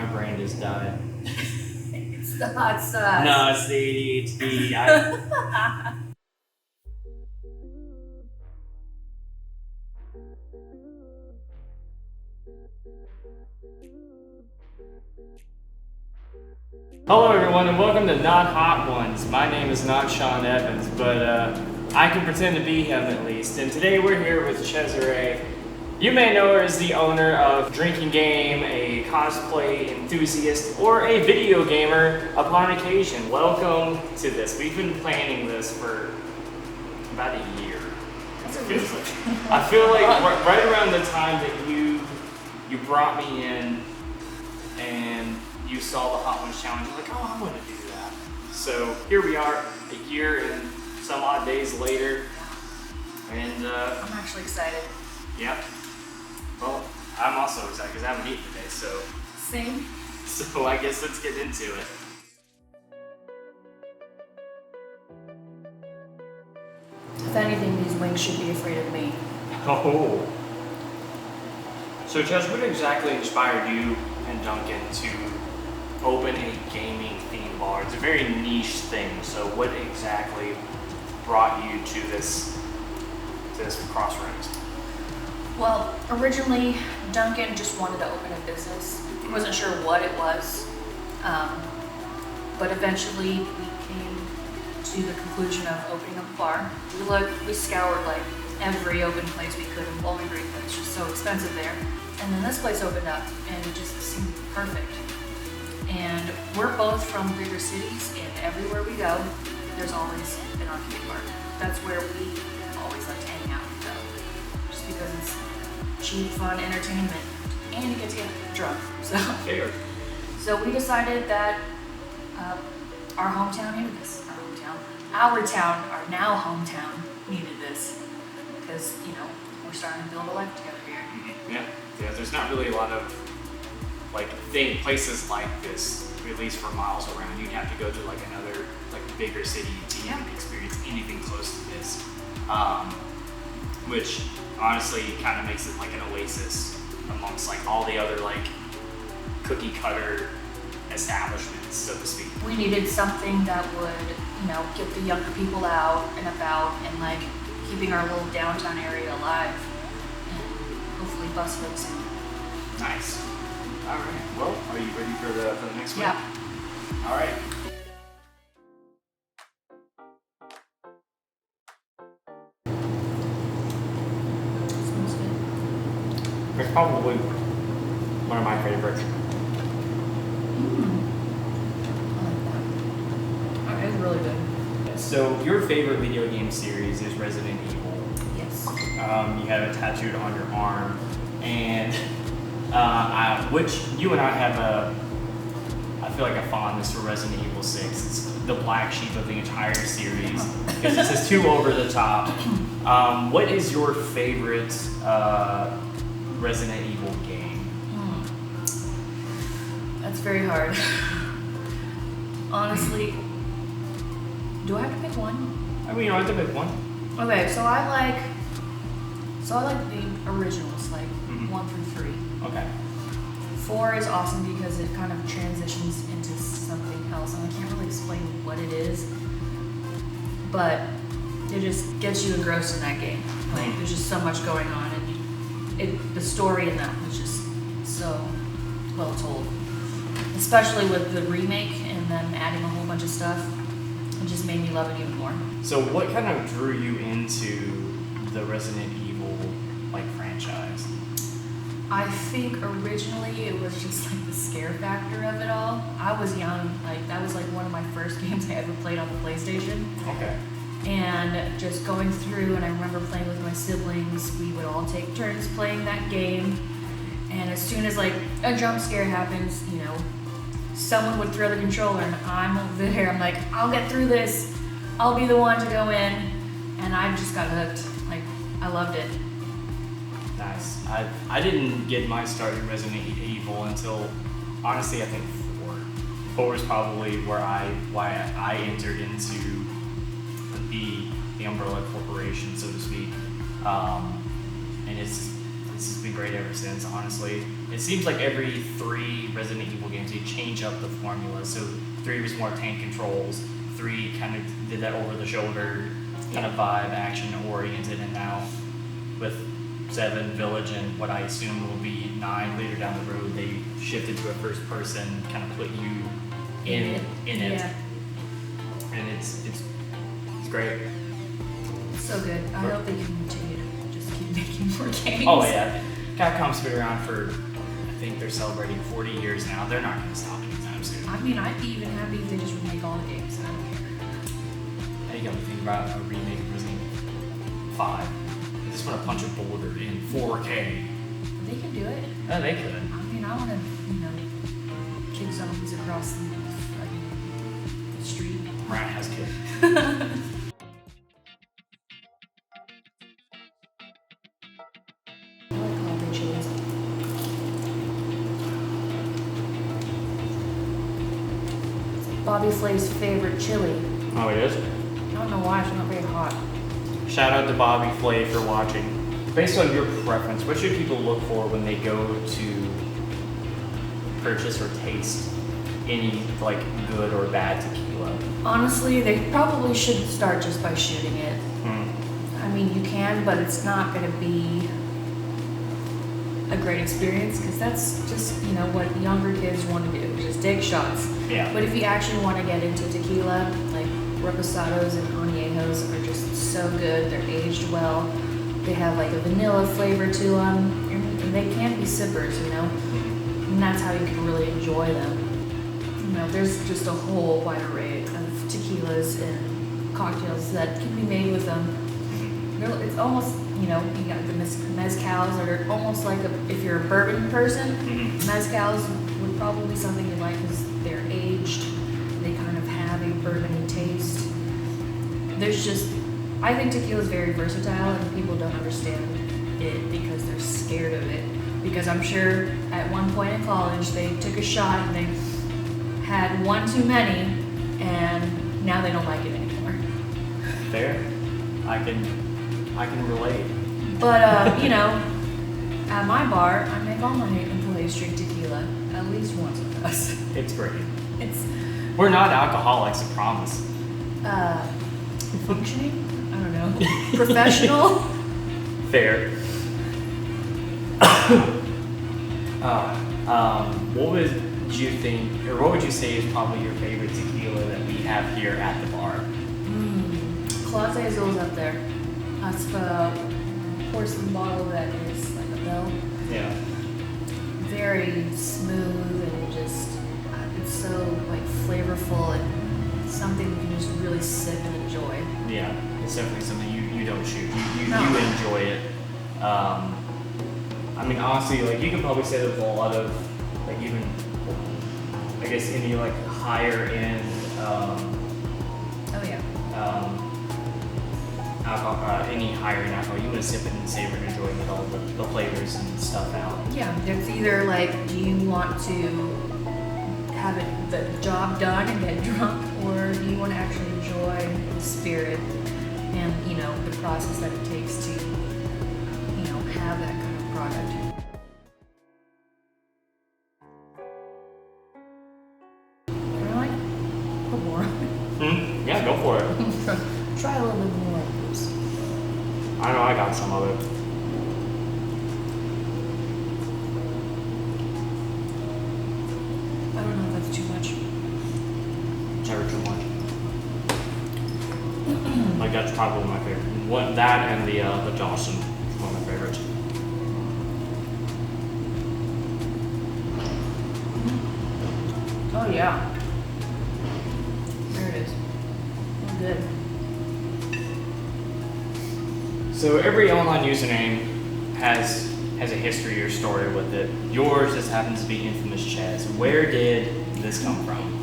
My brain just died. It's the hot sauce. No, it's the ADHD. Hello everyone and welcome to Not Hot Ones. My name is not Sean Evans, but I can pretend to be him at least. And today we're here with Chesarae. You may know her as the owner of DrinkNGame, a cosplay enthusiast, or a video gamer upon occasion. Welcome to this. We've been planning this for about a year. That's a reason. I feel like right around the time that you brought me in and you saw the Hot Ones Challenge, you're like, oh, I want to do that. So here we are, a year and some odd days later, and I'm actually excited. yeah. Well, I'm also excited because I haven't eaten today, so Same. So I guess let's get into it. If anything, these wings should be afraid of me. Oh. So Ches, what exactly inspired you and Duncan to open a gaming theme bar? It's a very niche thing, so what exactly brought you to this crossroads? Well, originally, Duncan just wanted to open a business. He wasn't sure what it was, but eventually we came to the conclusion of opening up a bar. We scoured like every open place we could in Bonnevie, but it's just so expensive there. And then this place opened up, and it just seemed perfect. And we're both from bigger cities, and everywhere we go, there's always an arcade bar. That's where we always like to hang out and go, just because it's cheap, fun entertainment, and you get to get drunk. So we decided that our hometown needed this. Our town, our now hometown, needed this because we're starting to build a life together here. Mm-hmm. Yeah. There's not really a lot of places like this, at least for miles around. You'd have to go to another bigger city to even experience anything close to this, which honestly kind of makes it like an oasis amongst all the other cookie cutter establishments, so to speak. We needed something that would get the younger people out and about and keeping our little downtown area alive and hopefully bustling soon. Nice. All right. Well, are you ready for the next one? Yeah. All right. Smells good. It's probably one of my favorites. I like that. That is really good. So your favorite video game series is Resident Evil. Yes. You have it tattooed on your arm, and which you and I have I feel like a fondness for Resident Evil 6. It's the black sheep of the entire series because it says too over the top. What is your favorite Resident Evil game? That's very hard. Honestly, do I have to pick one? I mean, you don't have to pick one. Okay, so I like the originals, 1 through 3. Okay. 4 is awesome because it kind of transitions into something else, and I can't really explain what it is, but it just gets you engrossed in that game. There's just so much going on, and the story in that was just so well told. Especially with the remake and then adding a whole bunch of stuff, it just made me love it even more. So what kind of drew you into the Resident Evil franchise? I think originally it was just the scare factor of it all. I was young, that was one of my first games I ever played on the PlayStation. Okay. And just going through, and I remember playing with my siblings, we would all take turns playing that game. And as soon as a jump scare happens, someone would throw the controller and I'm over there, I'm like, I'll get through this. I'll be the one to go in. And I just got hooked. I loved it. Nice. I didn't get my start in Resident Evil until, honestly, I think 4. 4 is probably why I entered into the Umbrella Corporation, so to speak. And it's been great ever since, honestly. it seems like every 3 Resident Evil games they change up the formula. So 3 was more tank controls, 3 kind of did that over the shoulder kind of vibe, action oriented, and now with 7 Village and what I assume will be 9 later down the road, they shifted to a first person, kind of put you in it. Yeah. And it's great. So good. I hope they can continue to just keep making more games. Oh yeah, Capcom's been around for, I think they're celebrating 40 years now. They're not going to stop anytime soon. I mean, I'd be even happy if they just remake all the games. I don't care. Now you got to think about a remake of Resident Evil 5. They just want to punch a boulder in 4K. They can do it. Oh, they could. I mean, I want to, kick zombies across the street. Rat has kid. I like jalapeno chilies. Bobby Flay's favorite chili. Oh, it is? I don't know why, it's not very hot. Shout out to Bobby Flay for watching. Based on your preference, what should people look for when they go to purchase or taste any like good or bad tequila? Honestly, they probably should start just by shooting it. Hmm. I mean, you can, but it's not going to be a great experience because that's just, what younger kids want to do, just take shots. Yeah. But if you actually want to get into tequila, like reposados and añejos are just so good. They're aged well. They have like a vanilla flavor to them, and they can be sippers, and that's how you can really enjoy them. There's just a whole wide array of tequilas and cocktails that can be made with them. It's almost, you got the mezcals that are almost like if you're a bourbon person, mezcals would probably be something you like because they're aged. They kind of have a bourbony taste. I think tequila is very versatile and people don't understand it because they're scared of it. Because I'm sure at one point in college they took a shot and they had one too many and now they don't like it anymore. Fair. I can relate. But, at my bar, I make all my employees drink tequila at least once with us. It's great. We're not alcoholics, I promise. Functioning? I don't know. Professional? Fair. What would you think, or what would you say is probably your favorite tequila that we have here at the bar? Clase Azul's up there. That's the porcelain bottle that is like a bell. Yeah. Very smooth and just, it's so like flavorful and something you can just really sip and enjoy. Yeah, it's definitely something you don't shoot. You enjoy it. I mean, honestly, like you can probably say there's a lot of, like even, I guess any like higher end, alcohol, any higher end alcohol, you want to sip it and savor and enjoy it with all the flavors and stuff out. Yeah, it's either like, do you want to have the job done and get drunk, or do you want to actually enjoy the spirit and the process that it takes to have that kind of product. Can I put more? Yeah, go for it. Try a little bit more of this. I know I got some of it. I don't know if that's too much. Never too much. Like that's probably my favorite. That and the Johnson is one of my favorites. Oh yeah. There it is. Oh, good. So every online username has a history or story with it. Yours just happens to be Infamous Ches. Where did this come from?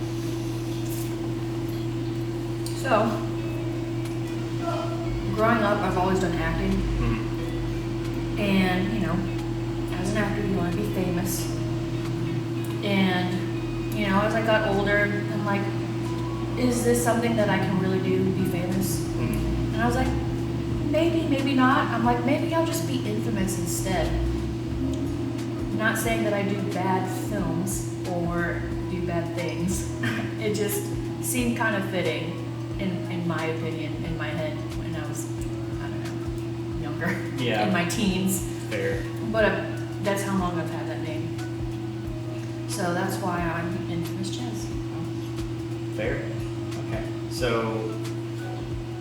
So, growing up, I've always done acting. And, as an actor, you want to be famous. And, as I got older, I'm like, is this something that I can really do, be famous? And I was like, maybe, maybe not. I'm like, maybe I'll just be infamous instead. Not saying that I do bad films or do bad things. It just seemed kind of fitting, in my opinion, in my head when I was, I don't know, younger. Yeah. In my teens. Fair. But that's how long I've had that name. So that's why I'm Infamous Ches. Fair. Okay. So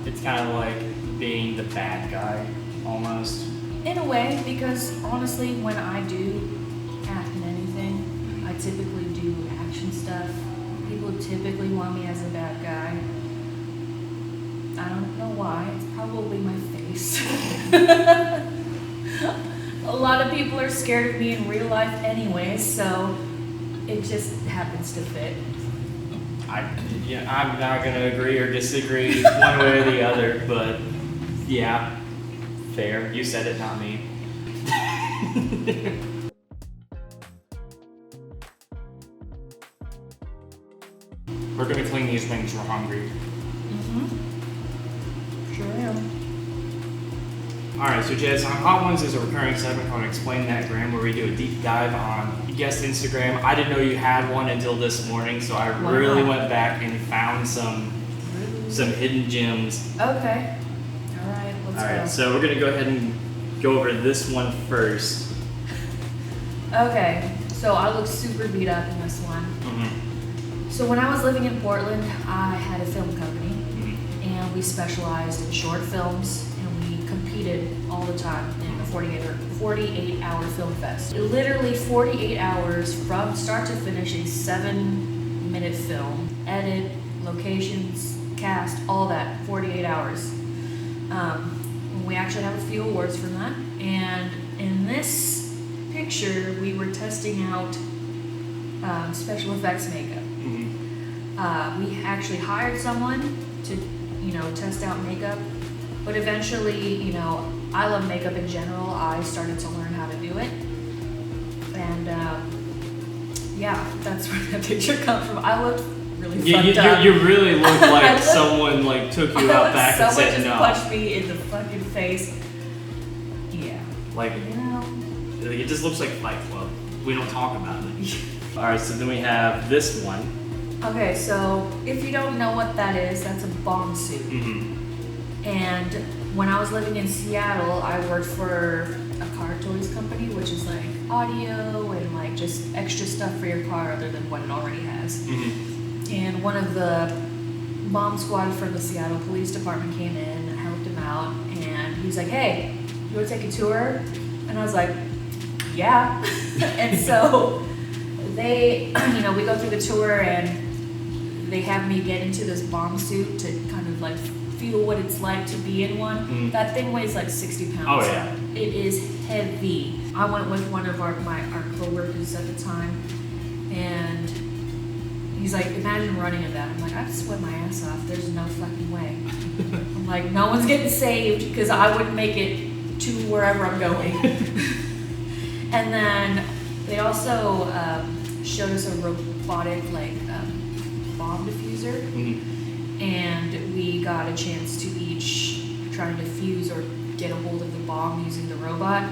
it's kind of like being the bad guy, almost. In a way, because honestly, when I do act in anything, I typically do action stuff. People typically want me as a bad guy. I don't know why. It's probably my face. A lot of people are scared of me in real life anyway, so it just happens to fit. I'm not going to agree or disagree one way or the other, but yeah, fair. You said it, not me. We're going to clean these wings, we're hungry. Sure am. Alright, so Jess, on Hot Ones is a recurring segment called Explain That Gram, where we do a deep dive on guest Instagram. I didn't know you had one until this morning, so I really went back and found some hidden gems. Okay. Alright, let's go. Alright, so we're going to go ahead and go over this one first. Okay, so I look super beat up in this one. So when I was living in Portland, I had a film company, and we specialized in short films, and we competed all the time in a 48-hour film fest. Literally 48 hours from start to finish, a 7-minute film, edit, locations, cast, all that, 48 hours. We actually have a few awards from that, and in this picture, we were testing out special effects makeup. We actually hired someone to, test out makeup, but eventually, I love makeup in general. I started to learn how to do it, and yeah, that's where that picture comes from. I looked really fucked up. You really look like someone took you out back and said no. Someone just punched me in the fucking face. Yeah. It just looks like Fight Club. We don't talk about it. Alright, so then we have this one. Okay, so if you don't know what that is, that's a bomb suit. And when I was living in Seattle, I worked for a car toys company, which is like audio and just extra stuff for your car other than what it already has. And one of the bomb squad from the Seattle Police Department came in, I helped him out, and he's like, hey, you want to take a tour? And I was like, yeah. And so they, we go through the tour, and they have me get into this bomb suit to kind of feel what it's like to be in one. That thing weighs 60 pounds. Oh yeah. It is heavy. I went with one of our coworkers at the time, and he's like, imagine running in that. I'm like, I'd sweat my ass off. There's no fucking way. I'm like, no one's getting saved because I wouldn't make it to wherever I'm going. And then they also showed us a robotic bomb diffuser, and we got a chance to each try to defuse or get a hold of the bomb using the robot.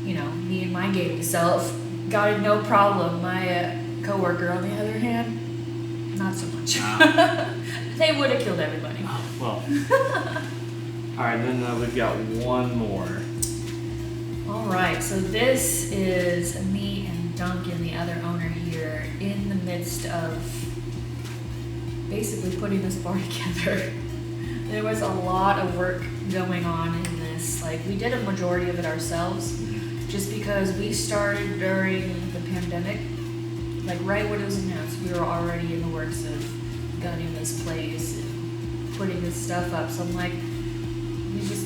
Me and my game self got it no problem. My coworker, on the other hand, not so much. They would have killed everybody. Well. Alright, then we've got one more. Alright, so this is me and Duncan, the other owner here, in the midst of basically putting this bar together. There was a lot of work going on in this. We did a majority of it ourselves, just because we started during the pandemic. Right when it was announced, we were already in the works of gutting this place and putting this stuff up. So I'm like,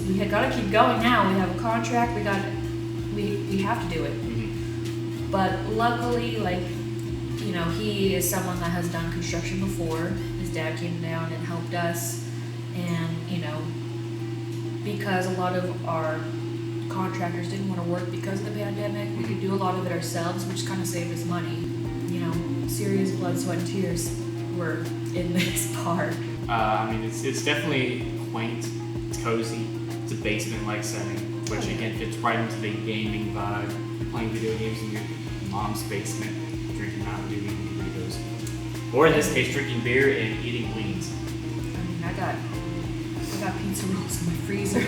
we had got to keep going now. We have a contract. We have to do it. But luckily, he is someone that has done construction before. His dad came down and helped us, and because a lot of our contractors didn't want to work because of the pandemic, we could do a lot of it ourselves, which kind of saved us money. Serious blood, sweat, and tears were in this part. It's definitely quaint, it's cozy, it's a basement-like setting, which again fits right into the gaming vibe, playing video games in your mom's basement, drinking Mountain Dew, eating Doritos. Or in this case, drinking beer and eating wings. I mean, I got pizza rolls in my freezer.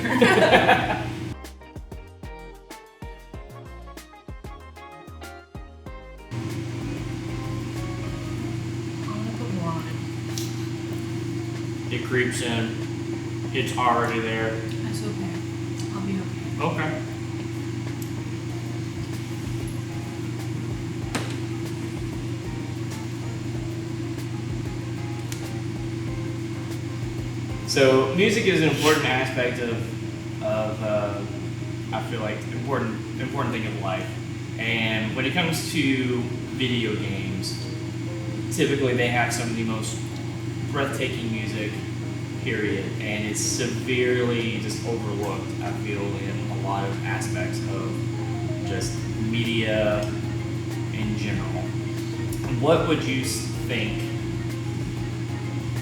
It creeps in. It's already there. That's okay. I'll be okay. Okay. So music is an important aspect of I feel like important thing of life. And when it comes to video games, typically they have some of the most breathtaking music, period, and it's severely just overlooked, I feel, in a lot of aspects of just media in general. What would you think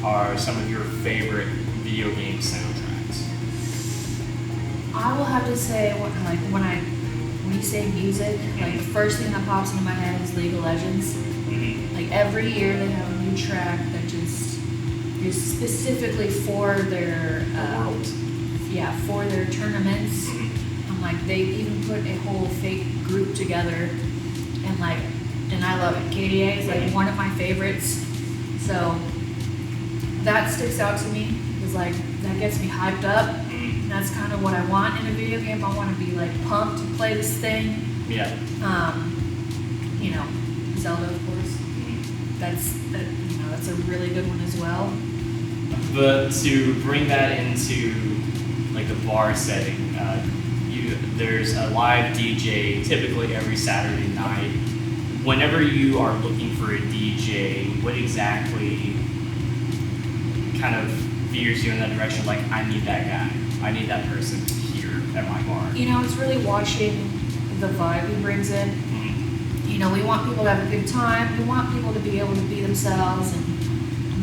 are some of your favorite video game soundtracks? I will have to say, when you say music, like the first thing that pops into my head is League of Legends. Mm-hmm. Like every year they have a new track that just is specifically for their World. Yeah, for their tournaments. Mm-hmm. I'm like, they even put a whole fake group together, and I love it. KDA is like one of my favorites, so that sticks out to me. Because like that gets me hyped up. Mm-hmm. That's kind of what I want in a video game. I want to be like pumped to play this thing. Yeah. You know, Zelda, of course. Mm-hmm. That's a really good one as well. But to bring that into like the bar setting, there's a live DJ typically every Saturday night. Whenever you are looking for a DJ, what exactly kind of veers you in that direction? Like, I need that guy. I need that person here at my bar. You know, it's really watching the vibe he brings in. Mm-hmm. You know, we want people to have a good time. We want people to be able to be themselves and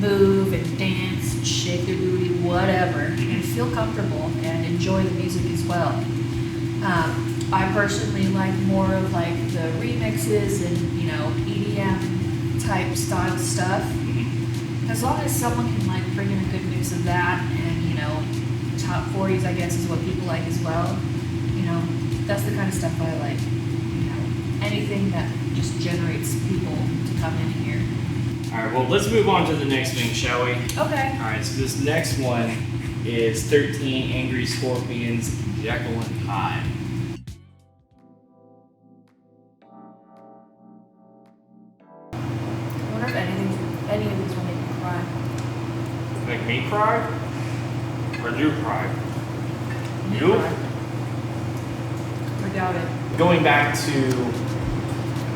move and dance and shake their booty, whatever, and feel comfortable and enjoy the music as well. I personally like more of like the remixes and, you know, EDM type style stuff. Mm-hmm. As long as someone can like bring in a good mix of that and, you know, top 40s, I guess, is what people like as well. You know, that's the kind of stuff I like. You know, anything that just generates people to come in here. All right, well, let's move on to the next thing, shall we? Okay. All right, so this next one is 13 Angry Scorpions, Jekyll and Hyde. I wonder if any of these will make me cry. Make me cry? Or you cry? You? Cry. I doubt it. Going back to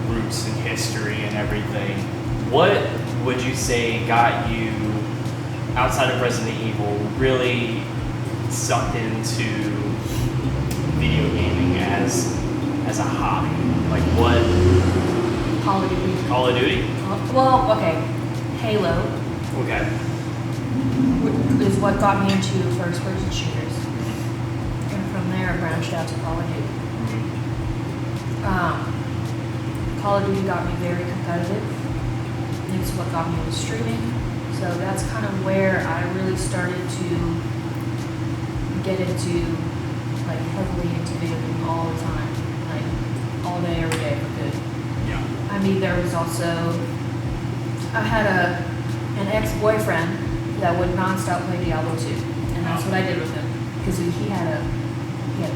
roots and history and everything, what would you say got you, outside of Resident Evil, really sucked into video gaming as a hobby? Like what? Call of Duty. Call of Duty? Well, okay. Halo Okay. is what got me into first-person shooters. And from there, I branched out to Call of Duty. Call of Duty got me very competitive. It's what got me into streaming. So that's kind of where I really started to get into, like, heavily into video gaming all the time. Like, all day, every day, for good. Yeah. I mean, there was also, I had an ex-boyfriend that would nonstop play Diablo 2. And that's what I did with him. Because he had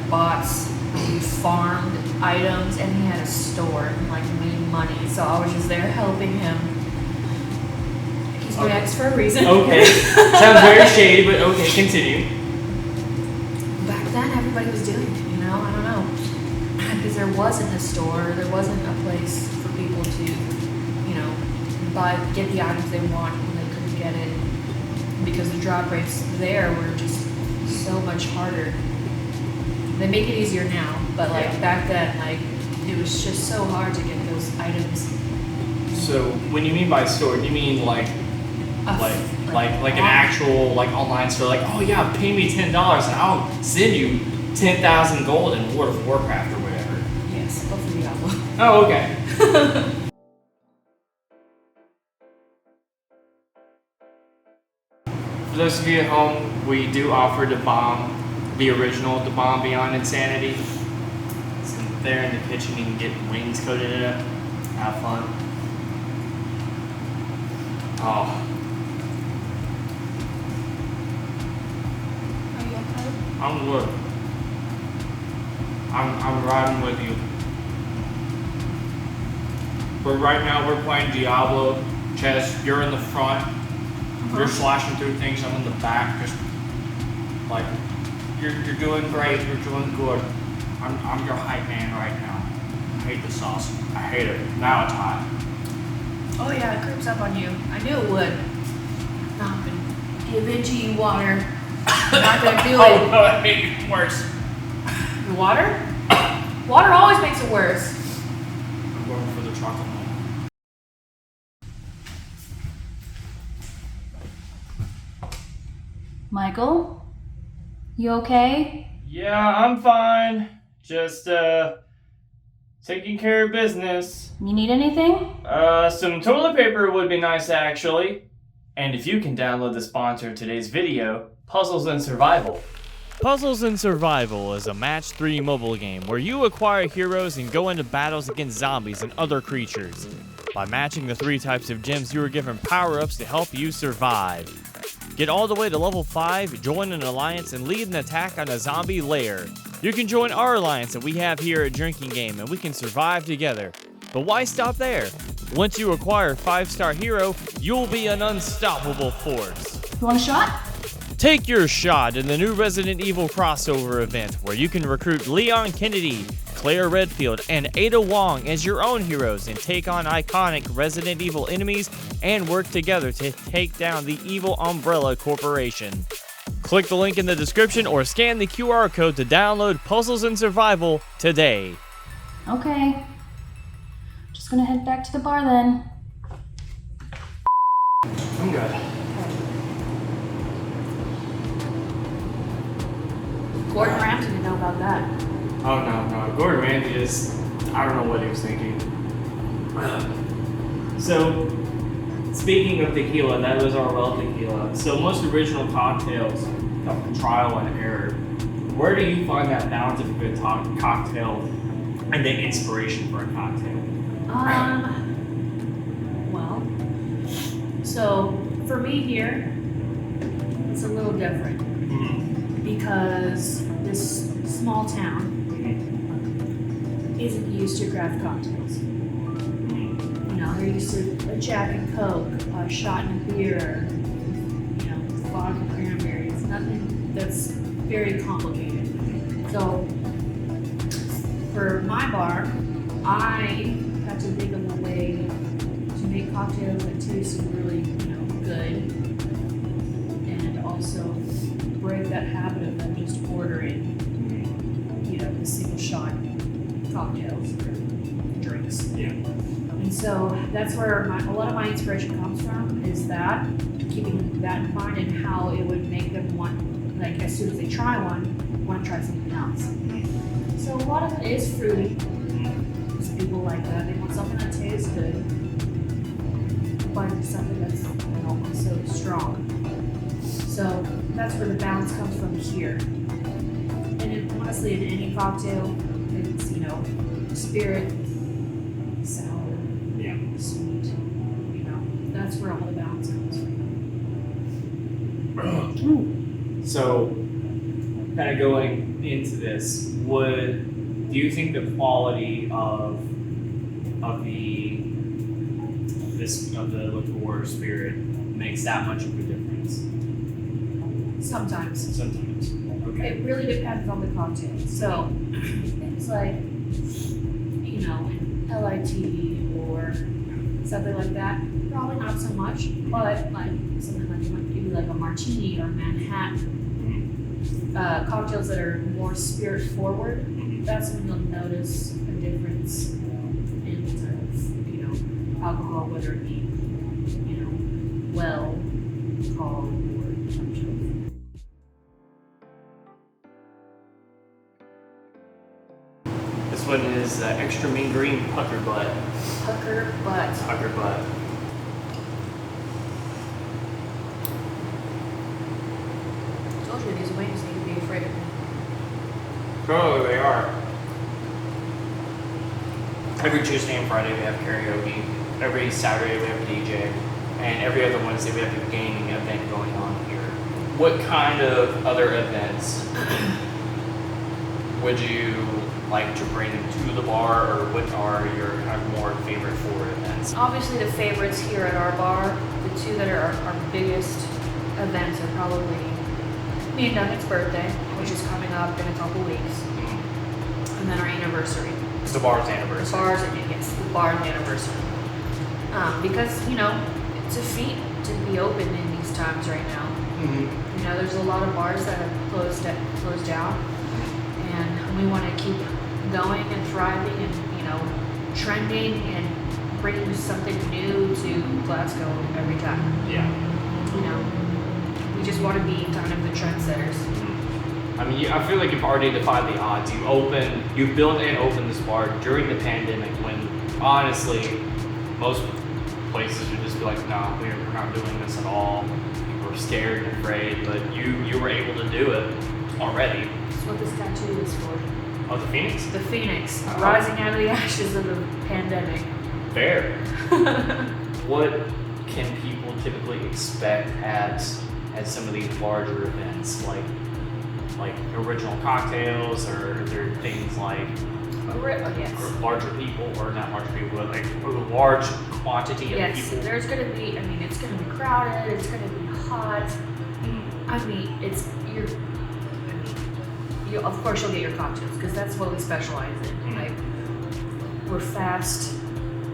bots, he farmed items, and he had a store and like made money. So I was just there helping him. He's my ex for a reason. Okay. Sounds very shady, but okay, continue. Back then, everybody was doing it, you know? I don't know. Because there wasn't a store, there wasn't a place for people to, you know, get the items they want when they couldn't get it. Because the drop rates there were just so much harder. They make it easier now, but like back then, like it was just so hard to get those items. So when you mean by store, do you mean like an actual like online store? Like, oh yeah, pay me $10 and I'll send you 10,000 gold in World of Warcraft or whatever. Yes, go for Diablo. Oh, okay. For those of you at home, we do offer the bomb, the original the bomb Beyond Insanity. It's there in the kitchen. You can get wings coated in it. Have fun. Oh. Are you okay? I'm good. I'm riding with you. But right now we're playing Diablo. Ches, you're in the front. You're slashing through things. I'm in the back. Just like you're doing great. You're doing good. I'm your hype man right now. I hate the sauce. I hate it. Now it's hot. Oh yeah, it creeps up on you. I knew it would. Not gonna give in to you, water. Not gonna do Oh it. no, that made it worse. The water? Water always makes it worse. I'm going for the chocolate one. Michael? You okay? Yeah, I'm fine. Just taking care of business. You need anything? Some toilet paper would be nice actually. And if you can download the sponsor of today's video, Puzzles and Survival. Puzzles and Survival is a match 3 mobile game where you acquire heroes and go into battles against zombies and other creatures. By matching the 3 types of gems, you are given power-ups to help you survive. Get all the way to level 5, join an alliance, and lead an attack on a zombie lair. You can join our alliance that we have here at DrinkNGame, and we can survive together. But why stop there? Once you acquire 5-star hero, you'll be an unstoppable force. You want a shot? Take your shot in the new Resident Evil crossover event, where you can recruit Leon Kennedy, Claire Redfield, and Ada Wong as your own heroes and take on iconic Resident Evil enemies and work together to take down the evil Umbrella Corporation. Click the link in the description or scan the QR code to download Puzzles and Survival today. Okay. Just gonna head back to the bar then. I'm good. Gordon Ramsay didn't know about that. Oh no. Gordon Ramsay is, I don't know what he was thinking. So, speaking of tequila, that was our well tequila. So most original cocktails come from trial and error. Where do you find that balance of a good cocktail and the inspiration for a cocktail? Well, so for me here, it's a little different because this small town isn't used to craft cocktails. You know, they're used to a Jack and Coke, a shot and a beer, you know, vodka cranberries, nothing that's very complicated. So for my bar, I had to think of a way to make cocktails that tasted really, you know, good, and also break that habit of them just ordering, you know, the single shot cocktails or drinks. Yeah. And so that's where a lot of my inspiration comes from, is that, keeping that in mind and how it would make them want, like as soon as they try one, want to try something else. So a lot of it is fruity. Because people like that. They want something that tastes good, but something that's, you know, so strong. So that's where the balance comes from here. And honestly, in any cocktail, it's, you know, spirit, sour, sweet, you know, that's where all the balance comes from. So, kind of going into this, do you think the quality of the liqueur spirit makes that much of a difference? Sometimes. Okay. It really depends on the cocktail. So, things like, you know, LIT or something like that, probably not so much, but like something like maybe like a martini or Manhattan, cocktails that are more spirit forward, that's when you'll notice a difference in sort of, you know, alcohol, whether it be, you know, well called or punch. one is extra mean green pucker butt. Pucker butt. Pucker butt. I told you these wings need to be afraid of me. Totally, they are. Every Tuesday and Friday we have karaoke. Every Saturday we have a DJ. And every other Wednesday we have a gaming event going on here. What kind of other events would you like to bring to the bar, or what are your kind of more favorite four events? Obviously the favorites here at our bar, the two that are our biggest events are probably me and Duncan's birthday, which is coming up in a couple weeks, and then our anniversary. It's the bar's anniversary. The bar's anniversary. Because, you know, it's a feat to be open in these times right now. Mm-hmm. You know, there's a lot of bars that have closed down, and we want to keep going and thriving and, you know, trending and bringing something new to Glasgow every time. Yeah. You know, we just want to be kind of the trendsetters. I mean, I feel like you've already defied the odds. You built and opened this bar during the pandemic when, honestly, most places would just be like, no, we're not doing this at all. People were scared and afraid, but you were able to do it already. That's what this tattoo is for. Oh, the Phoenix? The Phoenix, rising out of the ashes of the pandemic. Fair. What can people typically expect at some of these larger events, like original cocktails, or are there things like Yes. or larger people, or not larger people, but like a large quantity of Yes, people? there's going to be, I mean, it's going to be crowded, it's going to be hot. I mean, of course you'll get your cocktails, because that's what we specialize in. Like, we're fast,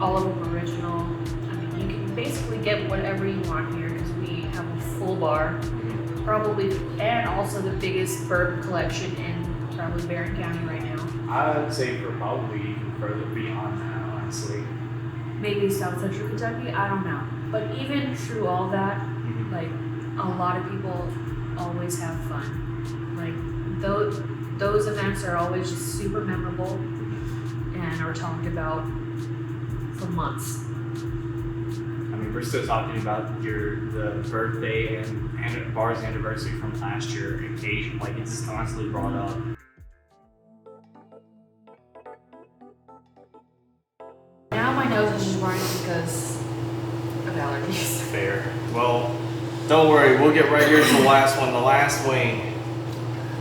all of them original. I mean, you can basically get whatever you want here, because we have a full bar, probably, and also the biggest bourbon collection in probably Barron County right now. I'd say for probably even further beyond that, honestly. Maybe South Central Kentucky, I don't know. But even through all that, like, a lot of people always have fun. Like, those events are always just super memorable and are talked about for months. I mean, we're still talking about the birthday and bar's anniversary from last year occasion. Like, it's constantly brought up. Now my nose is just running because of allergies. Fair. Well, don't worry, we'll get right here to the last one, the last wing.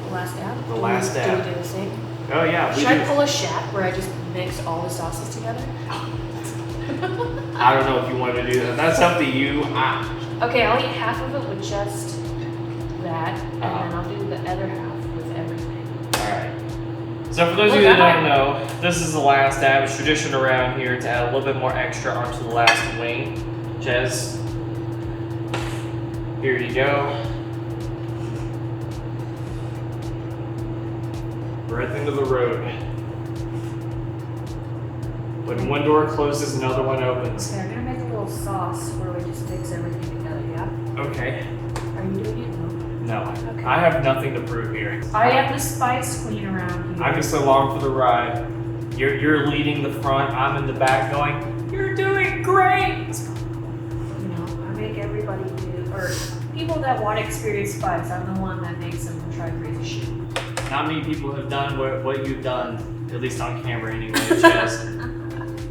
The last dab? The last dab. Do we do the same? Oh yeah, we Should do. I pull a shat where I just mix all the sauces together? I don't know if you want to do that. That's up to you. Okay, I'll eat half of it with just that, and then I'll do the other half with everything. Alright. So for those of you that don't know, this is the last dab. It's tradition around here to add a little bit more extra onto the last wing. Ches, here you go. Breath into the road. When one door closes, another one opens. Okay, I'm gonna make a little sauce where we just mix everything together, yeah? Okay. Are you doing it? No. Okay. I have nothing to prove here. I am the spice queen around here. I'm just along for the ride. You're leading the front, I'm in the back going, you're doing great! You know, I make everybody do, or people that want to experience spice, I'm the one that makes them try crazy shit. Not many people have done what you've done, at least on camera anyway, Chess.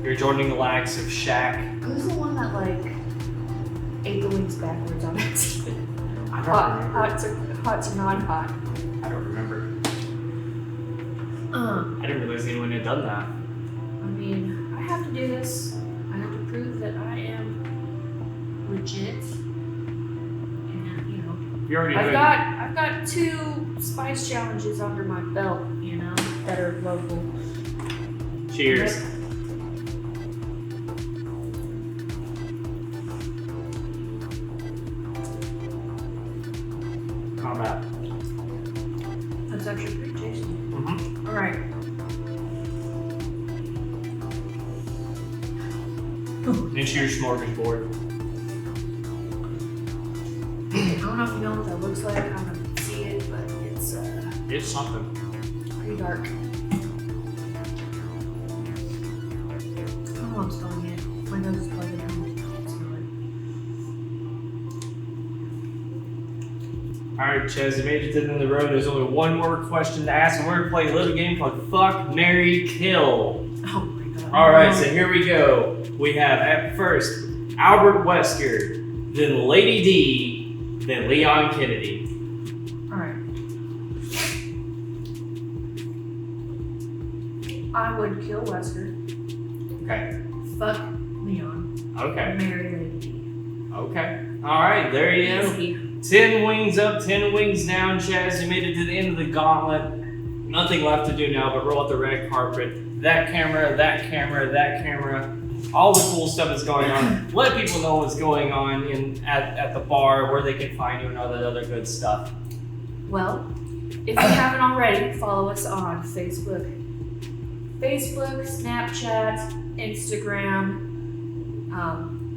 You're joining the likes of Shaq. Who's the one that, like, ate the wings backwards on it? I don't remember. Hot to non-hot. I don't remember. I didn't realize anyone had done that. I mean, I have to do this. I have to prove that I am legit. And, you know, You're already doing I've got 2 spice challenges under my belt, you know, that are local. Cheers. Combat. That's actually pretty tasty. Mm-hmm. All right. Into your smorgasbord. I don't know if you know what that looks like. I don't see it, but it's It's something. pretty dark. Alright, Ches, you made it to the end of the road. There's only one more question to ask, and we're gonna play a little game called Fuck, Marry, Kill. Oh my god. Alright, so here we go. We have at first Albert Wesker, then Lady D, then Leon Kennedy. Alright. I would kill Wesker. Okay. Fuck Leon. Okay. Marry Lady D. Okay. Alright, there you go. Easy. 10 wings up, 10 wings down, Chaz. You made it to the end of the gauntlet. Nothing left to do now but roll out the red carpet. That camera, that camera, that camera. All the cool stuff is going on. Let people know what's going on at the bar, where they can find you and all that other good stuff. Well, if you haven't already, follow us on Facebook, Snapchat, Instagram,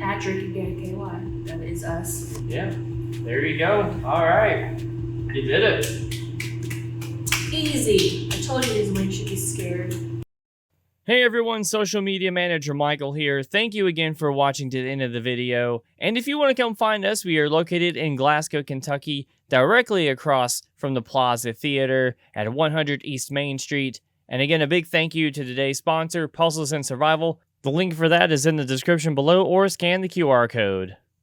at DrinkNGame KY. That is us. Yeah, there you go. All right, you did it. Easy. I told you these wings should be scared. Hey everyone, social media manager Michael here. Thank you again for watching to the end of the video. And if you want to come find us, we are located in Glasgow, Kentucky, directly across from the Plaza Theater at 100 East Main Street. And again, a big thank you to today's sponsor, Puzzles and Survival. The link for that is in the description below, or scan the QR code.